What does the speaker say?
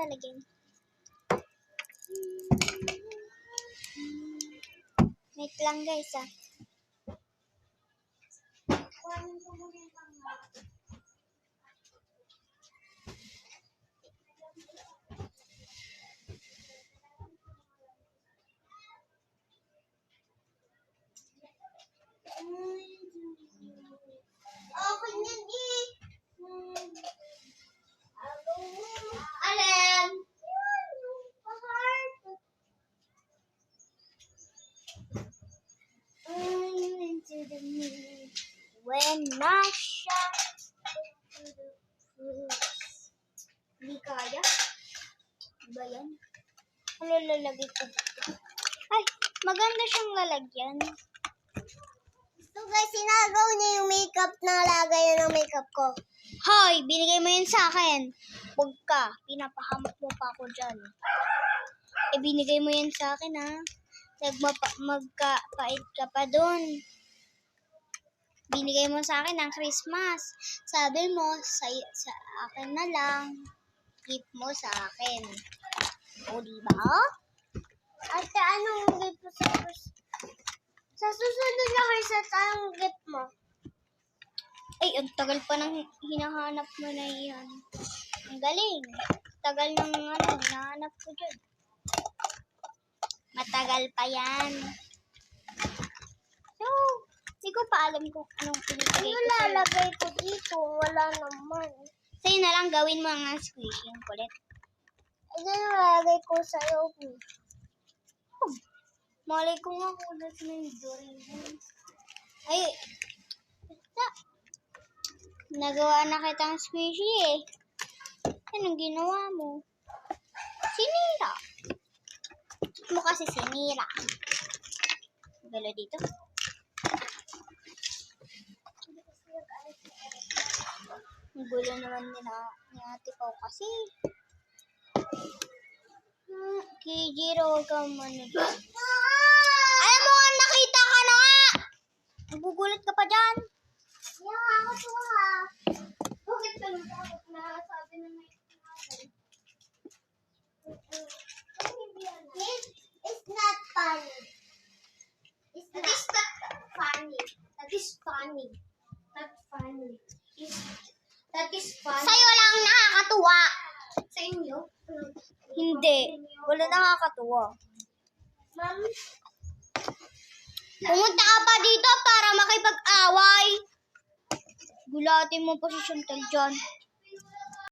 lalagyan. Wait lang guys ah. Okay na eh. Alin? Into the moon when I shot into the fruits. Hindi kaya? Ba yan? Ano lalagay ko dito? Ay, maganda siyang lalagyan. So guys, sinagaw niya yung makeup na lagay ng makeup ko. Hoy, binigay mo yun sa akin. Huwag ka, pinapahamak mo pa ako dyan. Binigay mo yan sa akin ha. Magkapait ka pa dun. Binigay mo sa akin ng Christmas. Sabi mo, sa akin na lang. Gift mo sa akin. O, diba? Ate, anong gift mo sa Christmas? Sa susunod na Christmas, anong gift mo? Ay, ang tagal pa nang hinahanap mo na yan. Ang galing. Tagal nang hinahanap ko dyan. Matagal pa yan. So, hindi ko pa alam kung anong pinipigay ko sa'yo. Ano lalagay ko dito? Wala naman. Sa'yo na lang gawin mo ang squishy yung kulit. Ano lalagay ko sa'yo? Malay ko nga kung ulit na yung Doraemon. Ay, basta. Nagawa na kitang squishy eh. Anong ginawa mo? Sinira. Mo kasi sinira. Galo dito. Ang gulo naman ni Ate Pao kasi. Kijiro, huwag kang manood. Alam mo nga, nakita ka na nga! Nagugulat ka pa dyan. Hindi ako tuwa. Bakit ka nagkakot na sabi na may It's not funny. That is not funny. That is funny. Not funny. That is funny. Sa'yo lang nakakatuwa. Sa inyo? Hindi. Wala nakakatuwa. Ma'am? Pumunta ka pa dito para makipag-away. Gulatin mo pa si Chantal dyan.